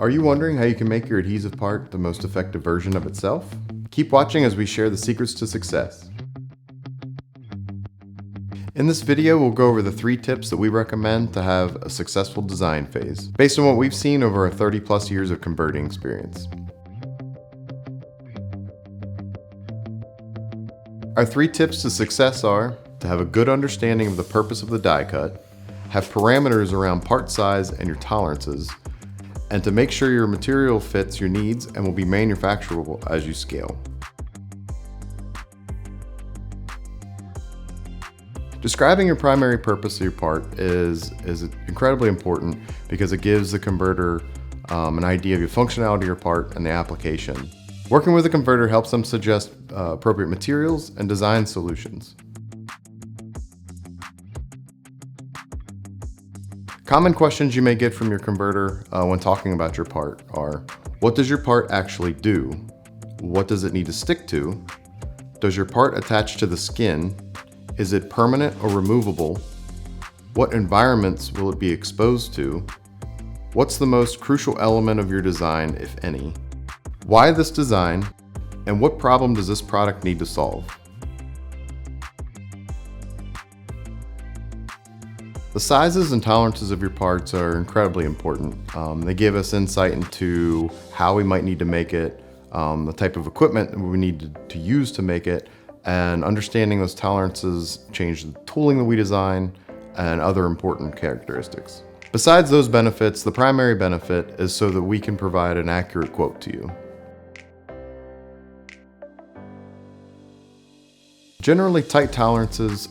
Are you wondering how you can make your adhesive part the most effective version of itself? Keep watching as we share the secrets to success. In this video, we'll go over the 3 tips that we recommend to have a successful design phase, based on what we've seen over our 30+ years of converting experience. Our 3 tips to success are to have a good understanding of the purpose of the die cut, have parameters around part size and your tolerances, and to make sure your material fits your needs and will be manufacturable as you scale. Describing your primary purpose of your part is incredibly important because it gives the converter an idea of your functionality of your part and the application. Working with a converter helps them suggest appropriate materials and design solutions. Common questions you may get from your converter when talking about your part are: what does your part actually do? What does it need to stick to? Does your part attach to the skin? Is it permanent or removable? What environments will it be exposed to? What's the most crucial element of your design, if any? Why this design? And what problem does this product need to solve? The sizes and tolerances of your parts are incredibly important. They give us insight into how we might need to make it, the type of equipment that we need to use to make it, and understanding those tolerances change the tooling that we design and other important characteristics. Besides those benefits, the primary benefit is so that we can provide an accurate quote to you. Generally, tight tolerances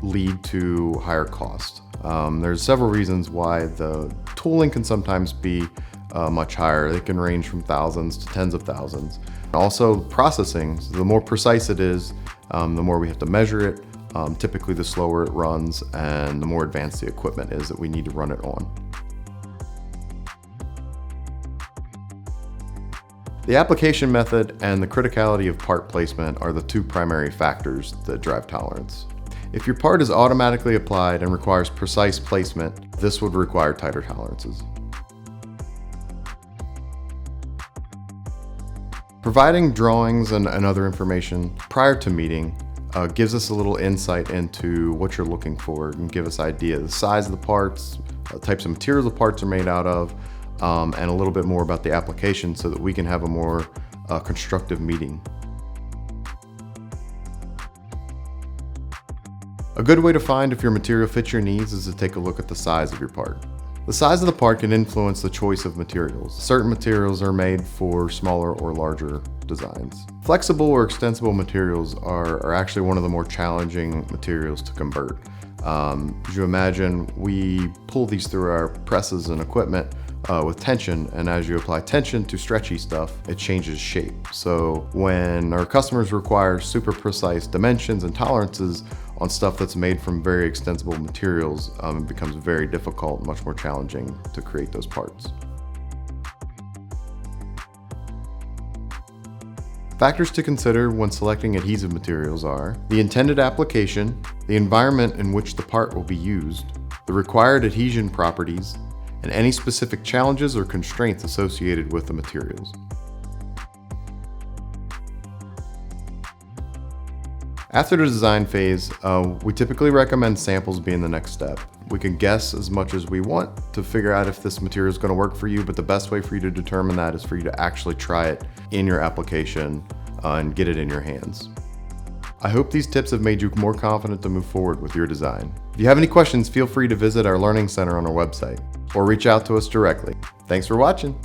lead to higher cost. There's several reasons why the tooling can sometimes be much higher. They can range from thousands to tens of thousands. Also, processing, so the more precise it is, the more we have to measure it, typically the slower it runs and the more advanced the equipment is that we need to run it on. The application method and the criticality of part placement are the 2 primary factors that drive tolerance. If your part is automatically applied and requires precise placement, this would require tighter tolerances. Providing drawings and other information prior to meeting gives us a little insight into what you're looking for and give us an idea of the size of the parts, types of materials the parts are made out of, and a little bit more about the application so that we can have a more constructive meeting. A good way to find if your material fits your needs is to take a look at the size of your part. The size of the part can influence the choice of materials. Certain materials are made for smaller or larger designs. Flexible or extensible materials are actually one of the more challenging materials to convert. As you imagine, we pull these through our presses and equipment with tension, and as you apply tension to stretchy stuff, it changes shape. So when our customers require super precise dimensions and tolerances on stuff that's made from very extensible materials, it becomes very difficult, much more challenging to create those parts. Factors to consider when selecting adhesive materials are the intended application, the environment in which the part will be used, the required adhesion properties, and any specific challenges or constraints associated with the materials. After the design phase, we typically recommend samples being the next step. We can guess as much as we want to figure out if this material is going to work for you, but the best way for you to determine that is for you to actually try it in your application and get it in your hands. I hope these tips have made you more confident to move forward with your design. If you have any questions, feel free to visit our Learning Center on our website or reach out to us directly. Thanks for watching.